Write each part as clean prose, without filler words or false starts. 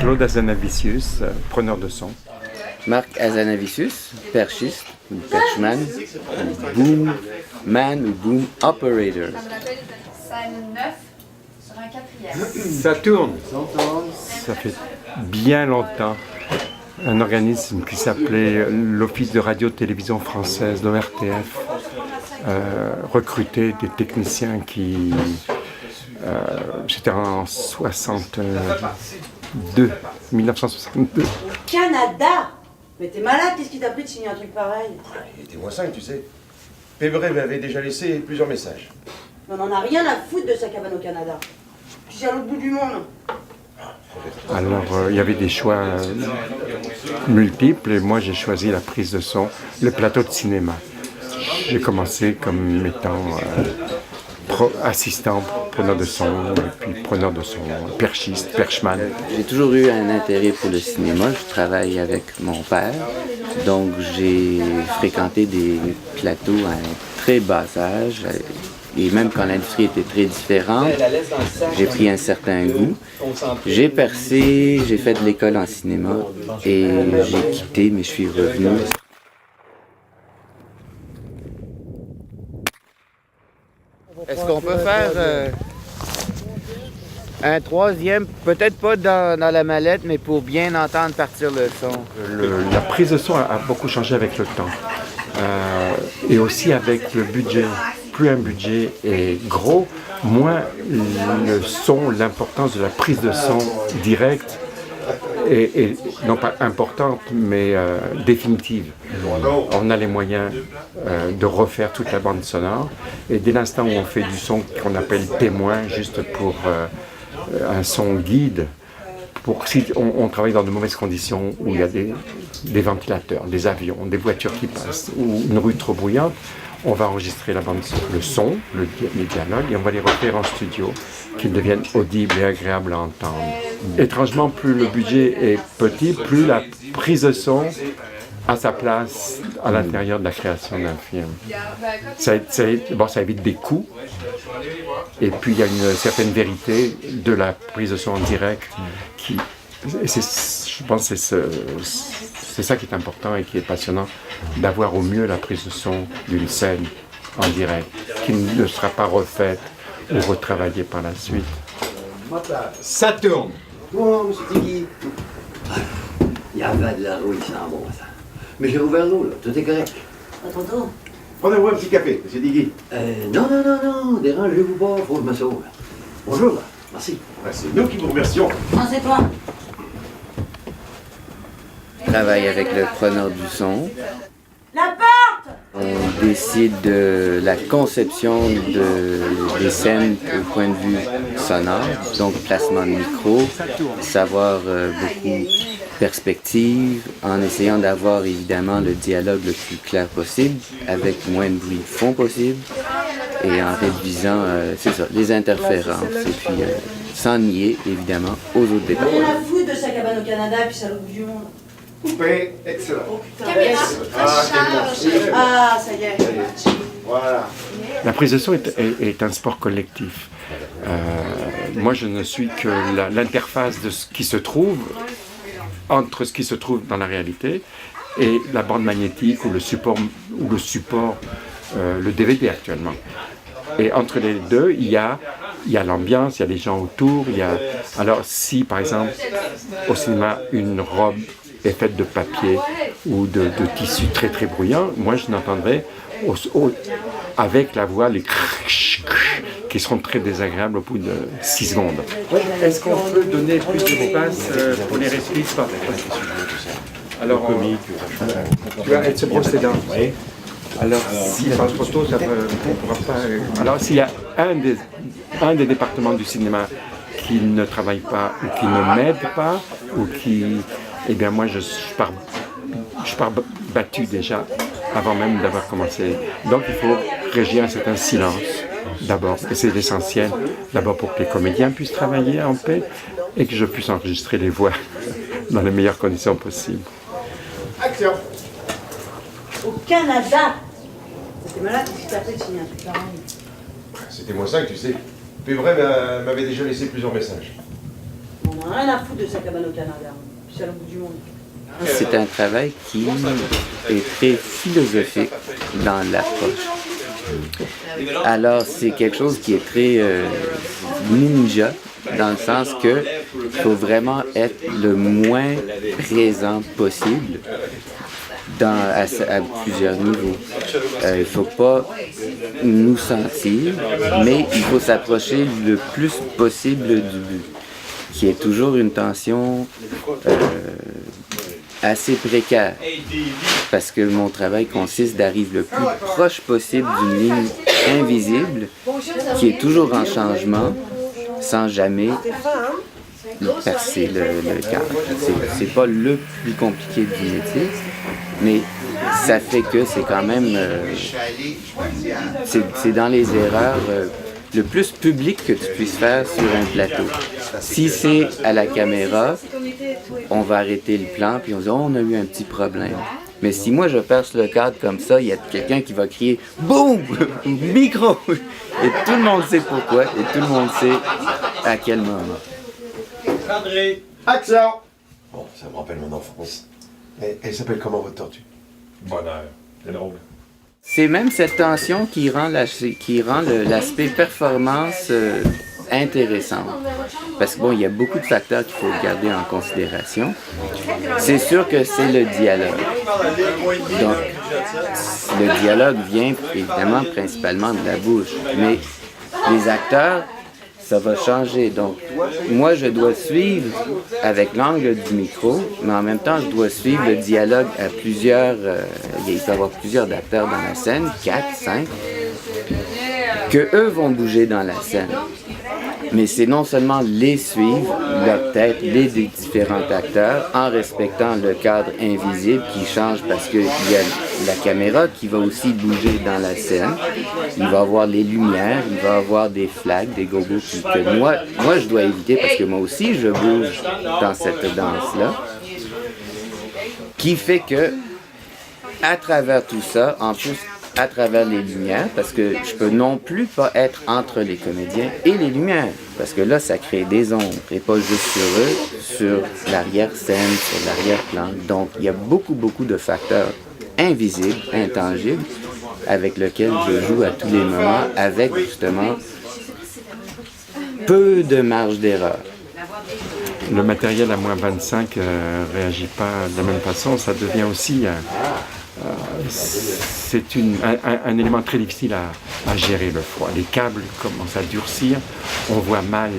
Claude Azanavicius, preneur de son. Marc Azanavicius, perchiste, ou perchman, boom man ou boom operator. Ça a une 9 sur un 4e. Ça tourne. Ça fait bien longtemps. Un organisme qui s'appelait l'Office de radio-télévision française, l'ORTF, recrutait des techniciens qui... C'était en 1962. Canada! Mais t'es malade, qu'est-ce qui t'a pris de signer un truc pareil? Il était moins 5, tu sais. Pébré m'avait déjà laissé plusieurs messages. On n'en a rien à foutre de sa cabane au Canada. Puis c'est à l'autre bout du monde. Alors, il y avait des choix multiples et moi j'ai choisi la prise de son, le plateau de cinéma. J'ai commencé comme étant assistant, preneur de son, et puis preneur de son, perchiste, perchman. J'ai toujours eu un intérêt pour le cinéma. Je travaille avec mon père, donc j'ai fréquenté des plateaux à un très bas âge. Et même quand l'industrie était très différente, j'ai pris un certain goût. J'ai percé, j'ai fait de l'école en cinéma et j'ai quitté, mais je suis revenu. Est-ce qu'on peut faire un troisième, peut-être pas dans la mallette, mais pour bien entendre partir le son? La prise de son a beaucoup changé avec le temps et aussi avec le budget. Plus un budget est gros, moins le son, l'importance de la prise de son directe est non pas importante, mais définitive. On a les moyens de refaire toute la bande sonore, et dès l'instant où on fait du son qu'on appelle témoin, juste pour un son guide, si on travaille dans de mauvaises conditions, où il y a des ventilateurs, des avions, des voitures qui passent, ou une rue trop bruyante, on va enregistrer la bande, le son, les dialogues, et on va les refaire en studio, qu'ils deviennent audibles et agréables à entendre. Étrangement, plus le budget est petit, plus la prise de son a sa place à l'intérieur de la création d'un film. Ça évite des coûts, et puis il y a une certaine vérité de la prise de son en direct qui... je pense que c'est ça qui est important et qui est passionnant, d'avoir au mieux la prise de son d'une scène en direct, qui ne sera pas refaite ou retravaillée par la suite. Ça tourne. Bon, monsieur Tigui. Il y avait de la rouille, ça sent bon, ça. Mais j'ai ouvert l'eau, là. Tout est correct. Attends. Prenez-moi un petit café, monsieur Digui. Non, dérangez-vous pas, faut que je me sauve. Bonjour, là. Merci. C'est nous qui vous remercions. Non, c'est toi. Je travaille avec le preneur du son. La porte! On décide de la conception des scènes au point de vue sonore, donc placement de micro, savoir beaucoup perspective, en essayant d'avoir évidemment le dialogue le plus clair possible, avec moins de bruit de fond possible, et en réduisant, c'est ça, les interférences, et puis sans nier évidemment aux autres départs. Rien à foutre de sa cabane au Canada, puis c'est à l'autre bout du monde. Coupé, excellent. Caméra, Ah, ça y est. Voilà. La prise de son est un sport collectif. Moi, je ne suis que l'interface de ce qui se trouve entre ce qui se trouve dans la réalité et la bande magnétique ou le support, le DVD actuellement. Et entre les deux, il y a l'ambiance, il y a les gens autour. Alors, si par exemple au cinéma une robe est faite de papier ou de tissu très très bruyant, moi je n'entendrai avec la voix les qui seront très désagréables au bout de 6 secondes. Est-ce qu'on peut donner plus d'espace pour les répliques? Alors, tu vas se brosser les dents. Alors, si par photo, ça ne pourra pas... Alors, s'il y a un des départements du cinéma qui ne travaille pas ou qui ne m'aide pas, ou qui... Eh bien, moi, je pars battu déjà, avant même d'avoir commencé. Donc, il faut régir un certain silence, d'abord, et c'est l'essentiel, d'abord pour que les comédiens puissent travailler en paix, et que je puisse enregistrer les voix dans les meilleures conditions possibles. Action. Au Canada! T'es malade, qu'est-ce qui t'a fait de signer un truc pareil? C'était moins 5, tu sais. Pébré m'avait déjà laissé plusieurs messages. On On n'a rien à foutre de sa cabane au Canada. C'est à l'autre bout du monde. C'est un travail qui est très philosophique dans l'approche. Alors, c'est quelque chose qui est très ninja, dans le sens que il faut vraiment être le moins présent possible à plusieurs niveaux. Il ne faut pas nous sentir, mais il faut s'approcher le plus possible du but, qui est toujours une tension assez précaire, parce que mon travail consiste d'arriver le plus proche possible d'une ligne invisible qui est toujours en changement sans jamais percer le cadre. C'est pas le plus compliqué du métier, mais ça fait que c'est quand même c'est dans les erreurs le plus public que tu puisses faire sur un plateau. Si c'est à la caméra, on va arrêter le plan puis on dit on a eu un petit problème. Mais si moi je perce le cadre comme ça, il y a quelqu'un qui va crier boum, micro, et tout le monde sait pourquoi et tout le monde sait à quel moment. André, action! Bon, ça me rappelle mon enfance. Elle s'appelle comment votre tortue? Bonheur. C'est drôle. C'est même cette tension qui rend l'aspect performance intéressant. Parce que bon, il y a beaucoup de facteurs qu'il faut garder en considération. C'est sûr que c'est le dialogue. Donc, le dialogue vient évidemment principalement de la bouche. Mais les acteurs, ça va changer. Donc, moi, je dois suivre avec l'angle du micro, mais en même temps, je dois suivre le dialogue à plusieurs... il peut y avoir plusieurs acteurs dans la scène, 4, 5, que eux vont bouger dans la scène. Mais c'est non seulement les suivre, leur tête, les différents acteurs, en respectant le cadre invisible qui change parce qu'il y a la caméra qui va aussi bouger dans la scène. Il va y avoir les lumières, il va y avoir des flags, des gogos que moi je dois éviter parce que moi aussi je bouge dans cette danse-là. Qui fait que, à travers tout ça, en plus, à travers les lumières, parce que je peux non plus pas être entre les comédiens et les lumières, parce que là, ça crée des ombres, et pas juste sur eux, sur l'arrière-scène, sur l'arrière-plan. Donc, il y a beaucoup, beaucoup de facteurs invisibles, intangibles, avec lesquels je joue à tous les moments, avec justement peu de marge d'erreur. Le matériel à moins 25 réagit pas de la même façon, ça devient aussi... c'est un élément très difficile à gérer le froid. Les câbles commencent à durcir, on voit mal,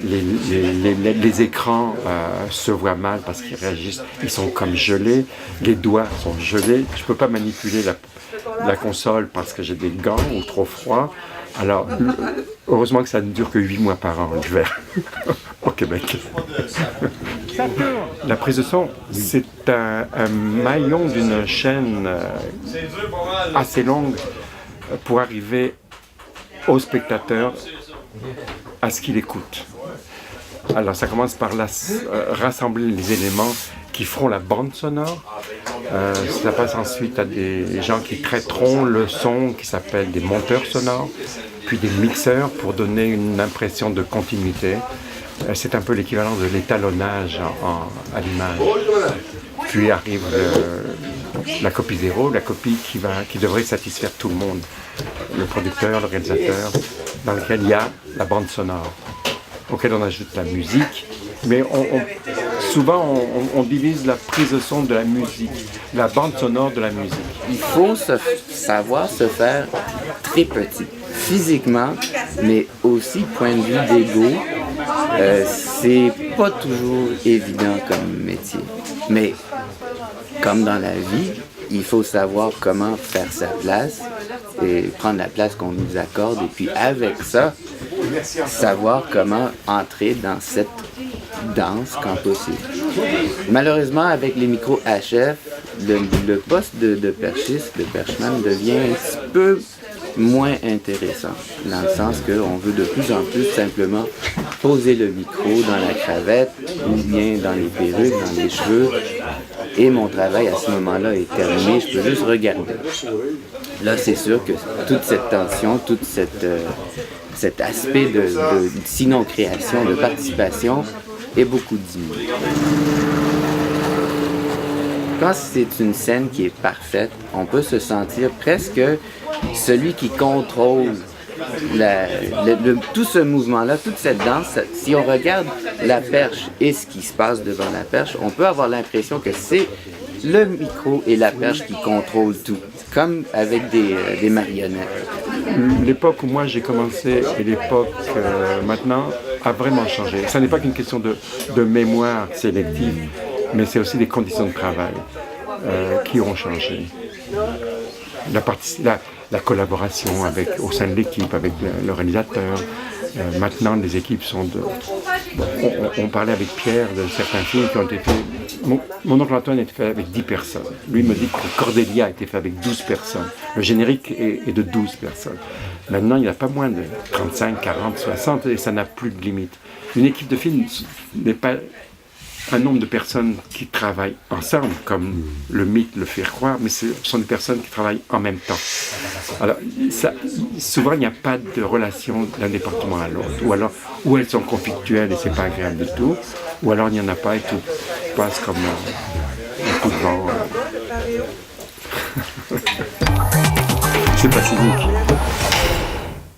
les écrans se voient mal parce qu'ils réagissent, ils sont comme gelés, les doigts sont gelés, je ne peux pas manipuler la console parce que j'ai des gants ou trop froid. Alors, heureusement que ça ne dure que 8 mois par an l'hiver au Québec. La prise de son, c'est un maillon d'une chaîne assez longue pour arriver au spectateur à ce qu'il écoute. Alors ça commence par rassembler les éléments qui feront la bande sonore. Ça passe ensuite à des gens qui traiteront le son qui s'appellent des monteurs sonores, puis des mixeurs pour donner une impression de continuité. C'est un peu l'équivalent de l'étalonnage à l'image. Puis arrive la copie zéro, la copie qui devrait satisfaire tout le monde. Le producteur, le réalisateur, dans lequel il y a la bande sonore, auquel on ajoute la musique. Mais souvent, on divise la prise de son de la musique, la bande sonore de la musique. Il faut savoir se faire très petit, physiquement, mais aussi point de vue d'ego. C'est pas toujours évident comme métier. Mais comme dans la vie, il faut savoir comment faire sa place et prendre la place qu'on nous accorde. Et puis avec ça, savoir comment entrer dans cette danse quand possible. Malheureusement, avec les micros HF, le poste de perchiste, de perchman, devient un petit peu moins intéressant, dans le sens qu'on veut de plus en plus simplement poser le micro dans la cravate ou bien dans les perruques, dans les cheveux, et mon travail à ce moment-là est terminé, je peux juste regarder. Là, c'est sûr que toute cette tension, tout cet aspect de sinon création, de participation, et beaucoup d'humour. Quand c'est une scène qui est parfaite, on peut se sentir presque celui qui contrôle tout ce mouvement-là, toute cette danse. Si on regarde la perche et ce qui se passe devant la perche, on peut avoir l'impression que c'est le micro et la perche qui contrôlent tout, comme avec des marionnettes. L'époque où moi j'ai commencé et l'époque maintenant a vraiment changé. Ce n'est pas qu'une question de mémoire sélective, mais c'est aussi des conditions de travail qui ont changé. La collaboration au sein de l'équipe, avec le réalisateur. Maintenant, les équipes sont de... On parlait avec Pierre de certains films qui ont été faits... Mon oncle Antoine a été fait avec 10 personnes. Lui me dit que Cordelia a été fait avec 12 personnes. Le générique est de 12 personnes. Maintenant, il n'y a pas moins de 35, 40, 60 et ça n'a plus de limite. Une équipe de film n'est pas un nombre de personnes qui travaillent ensemble, comme le mythe le fait croire, mais ce sont des personnes qui travaillent en même temps. Alors, souvent, il n'y a pas de relation d'un département à l'autre, ou alors, ou elles sont conflictuelles et c'est pas agréable du tout, ou alors il n'y en a pas et tout passe comme un coup de vent. C'est pas cynique.